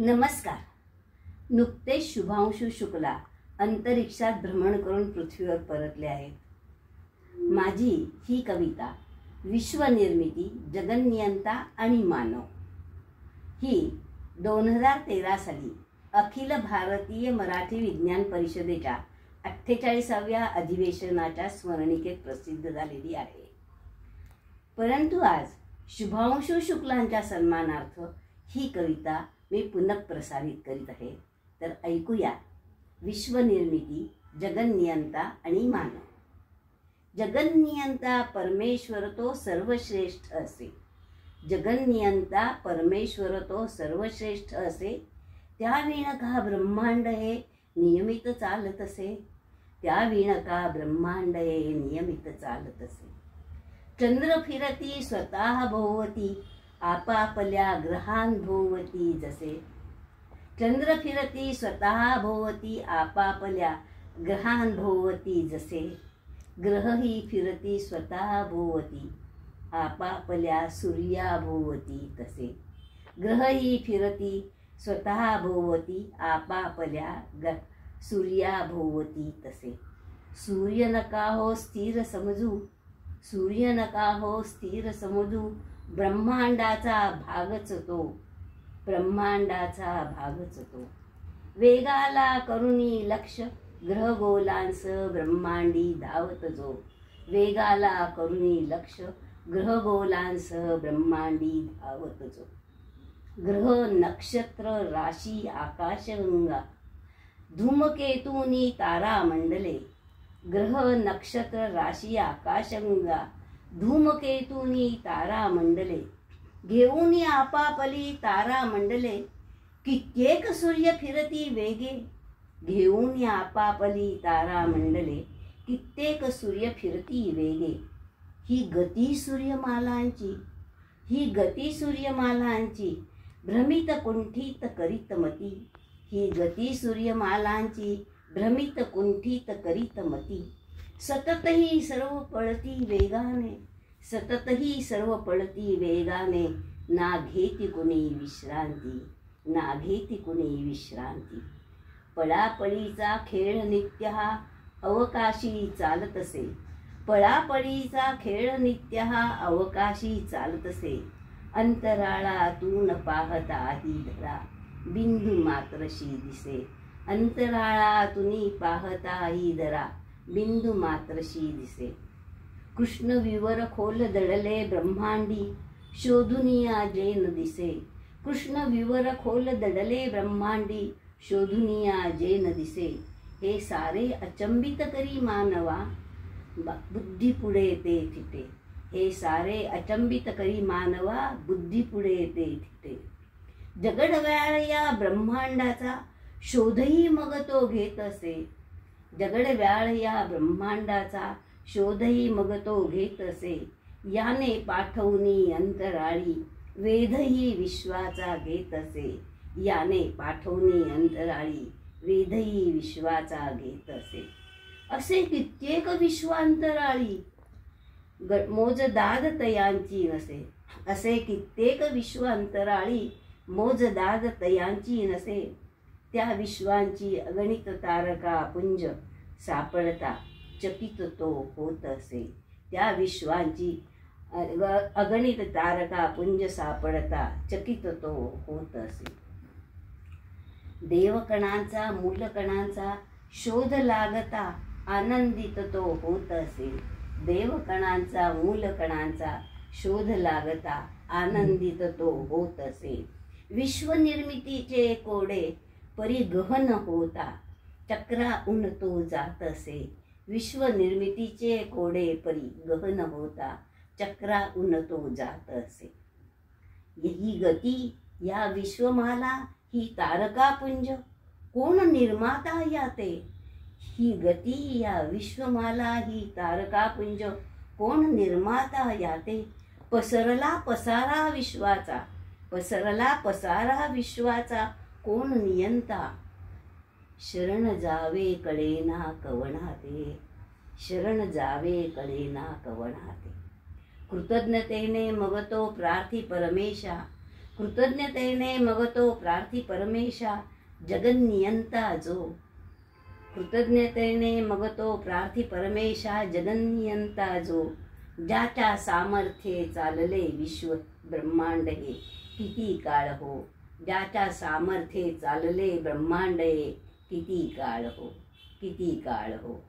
नमस्कार. नुकतेच शुभांशु शुक्ला अंतरिक्षात भ्रमण करून पृथ्वीवर परतले आहेत. माझी ही कविता विश्वनिर्मिती, जगन्नियंता आणि मानव ही 2013 साली अखिल भारतीय मराठी विज्ञान परिषदेच्या 48व्या अधिवेशनाच्या स्मरणिकेत प्रसिद्ध झालेली आहे. परंतु आज शुभांशु शुक्लांच्या सन्मानार्थ ही कविता मी पुनः प्रसारित करीत आहे. तर ऐकूया. विश्वनिर्मिती, जगन्नियंता आणि मानव. जगन्नियंता परमेश्वर तो सर्वश्रेष्ठ असे. जगन्नियंता परमेश्वर तो सर्वश्रेष्ठ असे. त्या विणका ब्रह्मांड हे नियमित चालत असे. त्या विणका ब्रह्मांड हे नियमित चालत असे. चंद्र फिरती स्वतः भोवती, आपापल्या ग्रहांभोवती जसे. चंद्र फिरती स्वतः भोवती, आपापल्या ग्रहांभोवती जसे. ग्रहही फिरती स्वतः भोवती, आपापल्या सूर्याभोवती तसे. ग्रहही फिरती स्वतः भोवती, आपापल्या सूर्याभोवती तसे. सूर्य नका हो स्थिर समजू, सूर्य नका हो स्थिर समजू. ब्रह्मांडाचा भागच तो, ब्रह्मांडाचा भागच तो. वेगाला करुणी लक्ष, ग्रहगोलांस ब्रह्मांडी धावत जो. वेगाला करुणी लक्ष, ग्रहगोलांस ब्रह्मांडी धावत जो. ग्रह नक्षत्र राशी आकाशगंगा, धूमकेतूनी तारामंडले. ग्रह नक्षत्र राशी आकाशगंगा, धूमकेतूनी तारामंडले. घेऊन आपापली तारामंडले, कित्येक सूर्य फिरती वेगे. घेऊन आपापली तारामंडले, कित्येक सूर्य फिरती वेगे. ही गती सूर्यमालांची, ही गती सूर्यमालांची, भ्रमित कुंठित करीत मती. ही गती सूर्यमालांची, भ्रमित कुंठित करीत मती. सततही सर्व पळती वेगाने, सततही सर्व पळती वेगाने. ना घेती कुणी विश्रांती, ना घेती कुणी विश्रांती. पळापळीचा खेळ नित्य हा अवकाशी चालत असे. पळापळीचा खेळ नित्य हा अवकाशी चालत असे. अंतराळातून पाहता ही धरा, बिंदू मात्रशी दिसे. अंतराळातून पाहता ही धरा, बिंदू मात्रशी दिसे. कृष्ण विवर खोल दडले ब्रह्मांडी, शोधुनिया जेन दिसे. कृष्ण विवर खोल दडले ब्रह्मांडी, शोधुनिया जेन दिसे. हे सारे अचंबित करी मानवा, बुद्धी पुढे ते थिटे. हे सारे अचंबित करी मानवा, बुद्धी पुढे ते थिटे. जगडव्याळ या ब्रह्मांडाचा, शोधही मग तो घेत असे. जगडव्याळ या ब्रह्मांडाचा, शोधही मग तो घेत असे. याने पाठवणी अंतराळी, वेधही विश्वाचा घेत असे. याने पाठवणी अंतराळी, वेधही विश्वाचा घेत असे. असे कित्येक विश्वांतराळी, मोजदाद तयांची नसे. असे कित्येक विश्वांतराळी, मोजदाद तयांची नसे. त्या विश्वांची अगणित तारका पुंज सापडता चकित तो होत असे. त्या विश्वांची अगणित तारका पुंज सापडता चकित तो होत असे. देवकणांचा मूलकणांचा शोध लागता आनंदित तो होत असे. देवकणांचा मूलकणांचा शोध लागता आनंदित तो होत असे. विश्वनिर्मितीचे कोडे परी गहन होता, चक्राऊन तो जात असे. विश्वनिर्मितीचे कोडे परी गहन होता, चक्राऊन तो जात असे. ही गती या विश्वमाला, ही तारकापुंज, कोण निर्माता याते. ही गती या विश्वमाला, ही तारकापुंज, कोण निर्माता याते. पसरला पसारा विश्वाचा, पसरला पसारा विश्वाचा, कोण नियंता. शरण जावे कळेना कवनाते, शरण जावे कळेना कवनाते. कृतज्ञतेने मग तो प्रार्थी परमेशा, कृतज्ञतेने मग तो प्रार्थी परमेशा जगन्नियंता जो. कृतज्ञतेने मग तो प्रार्थी परमेशा जगन्नियंता जो. ज्याच्या सामर्थ्ये चालले विश्व ब्रह्मांड हे किती काळ हो. ज्याच्या सामर्थ्ये चालले ब्रह्मांड हे किती काळ हो, किती काळ हो.